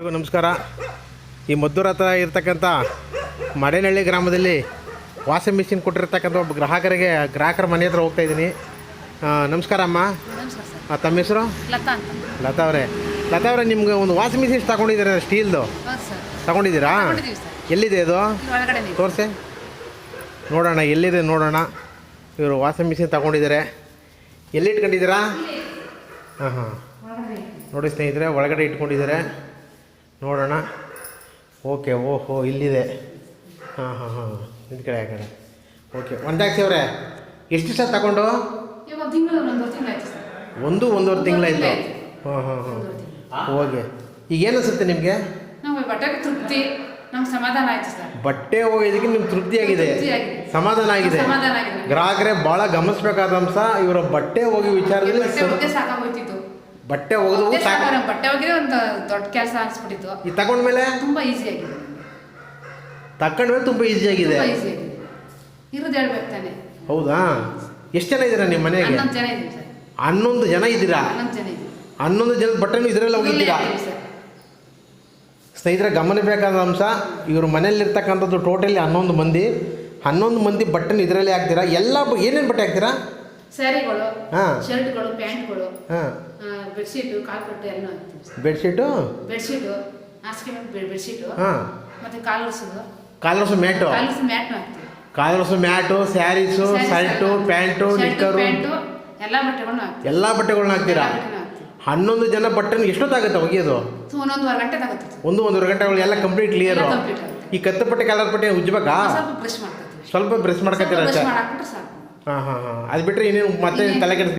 ನಮಸ್ಕಾರ. ಈ ಮದ್ದೂರು ಹತ್ರ ಇರ್ತಕ್ಕಂಥ ಮಡೇನಹಳ್ಳಿ ಗ್ರಾಮದಲ್ಲಿ ವಾಷಿಂಗ್ ಮಿಷಿನ್ ಕೊಟ್ಟಿರ್ತಕ್ಕಂಥ ಒಬ್ಬ ಗ್ರಾಹಕರ ಮನೆ ಹತ್ರ ಹೋಗ್ತಾ ಇದ್ದೀನಿ. ನಮಸ್ಕಾರ ಅಮ್ಮ. ತಮ್ಮ ಹೆಸರು? ಲತಾ ಅವರೇ. ನಿಮ್ಗೆ ಒಂದು ವಾಷಿಂಗ್ ಮಿಷಿನ್ ತಗೊಂಡಿದ್ದೀರಾ? ಸ್ಟೀಲ್ದು ತಗೊಂಡಿದ್ದೀರಾ? ಎಲ್ಲಿದೆ ಅದು? ತೋರಿಸಿ ನೋಡೋಣ, ಎಲ್ಲಿದೆ ನೋಡೋಣ. ಇವರು ವಾಷಿಂಗ್ ಮಿಷಿನ್ ತಗೊಂಡಿದ್ದಾರೆ. ಎಲ್ಲಿ ಇಟ್ಕೊಂಡಿದ್ದೀರಾ? ಹಾಂ ನೋಡಿ ಸ್ನೇಹಿತರೆ, ಒಳಗಡೆ ಇಟ್ಕೊಂಡಿದ್ದಾರೆ. ನೋಡೋಣ. ಓಕೆ, ಓಹೋ ಇಲ್ಲಿದೆ. ಹಾಂ ಇದು ಕಡೆ ಆ ಕಡೆ. ಓಕೆ, ಒಂದಾಕ್ಷಿ ಅವರೇ, ಎಷ್ಟು ದಿವಸ ತಗೊಂಡು? ಒಂದೂವರೆ ತಿಂಗಳಾಯ್ತು. ಹಾಂ. ಓಕೆ, ಈಗ ಏನು ಅನಿಸುತ್ತೆ ನಿಮಗೆ? ಬಟ್ಟೆ ಹೋಗೋದಕ್ಕೆ ನಿಮ್ಗೆ ತೃಪ್ತಿ ಆಗಿದೆ, ಸಮಾಧಾನ ಆಗಿದೆ. ಗ್ರಾಹಕರೇ ಭಾಳ ಗಮನಿಸಬೇಕಾದ ಅಂಶ ಇವರ ಬಟ್ಟೆ ಹೋಗಿ ವಿಚಾರದಲ್ಲಿ. ಬಟ್ಟೆ ಹೋಗೋದು ಬಟ್ಟೆ ಹೋಗಿದ್ರೆ ಒಂದು ದೊಡ್ಡ ಕೆಲಸ ಅನ್ಸ್ಬಿಟ್ಟಿತ್ತು. ಈ ತಗೊಂಡ್ಮೇಲೆ ತುಂಬಾ ಈಸಿ ಆಗಿದೆ. ತುಂಬ ಈಸಿ ಆಗಿದೆ. ಇರೋದು ಹೇಳ್ಬೇಕು ತಾನೆ. ಹೌದಾ? ಎಷ್ಟು ಜನ ಇದ್ದೀರಾ ನಿಮ್ಮ ಮನೆಗೆ? 11 ಜನ ಇದ್ದೀವಿ ಸರ್. 11 ಜನ ಇದ್ದೀರಾ? 11 ಜನದ ಬಟ್ಟೆನೂ ಇದರಲ್ಲಿ ಹೋಗಿದ್ದೀರಾ? ಸ್ನೇಹಿತರೆ, ಗಮನಿಸಬೇಕಾದ ಅಂಶ, ಇವ್ರ ಮನೆಯಲ್ಲಿರ್ತಕ್ಕಂಥದ್ದು ಟೋಟಲಿ 11 ಮಂದಿ ಬಟ್ಟೆನೂ ಇದರಲ್ಲಿ ಹಾಕ್ತೀರಾ. ಎಲ್ಲ ಏನೇನು ಬಟ್ಟೆ ಹಾಕ್ತೀರಾ? ಸ್ಯಾರಿಗಳು, ಶರ್ಟ್ಗಳು, ಪ್ಯಾಂಟ್ಗಳು, ಬೆಡ್ಶೀಟು, ಕಾಲ್ಪಟ್ಟೆ ಎಲ್ಲ ಹಾಕ್ತೀವಿ. ಬೆಡ್ಶೀಟು, ಹಾಸಿಗೆ ಬೆಡ್ಶೀಟು, ಮತ್ತೆ ಕಾಲರ್ಸು, ಮ್ಯಾಟು ಹಾಕ್ತೀವಿ. Collars, mat, saris, shirt, pant, knicker, ಎಲ್ಲ ಬಟ್ಟೆಗಳನ್ನ ಹಾಕ್ತೀರಾ. 11 ಜನ ಬಟ್ಟೆನೂ ಎಷ್ಟೊತ್ತಾಗುತ್ತೆ ಒಗೆಯೋದು? 1.5 ಗಂಟೆ ಆಗುತ್ತೆ. 1.5 ಗಂಟೆ ಎಲ್ಲ ಕಂಪ್ಲೀಟ್ ಕ್ಲಿಯರು. ಈ ಕತ್ತು ಪಟ್ಟೆ ಕಲರ್ ಪಟ್ಟೆ ಉಜ್ಬೇಕಾ? ಸ್ವಲ್ಪ ಬ್ರಷ್ ಮಾಡ್ಕೊತೀರಾ? ಹಾಂ. ಅದು ಬಿಟ್ಟರೆ ಇನ್ನೇನು ಮತ್ತೆ ತಲೆ ಕೆಡಿಸ್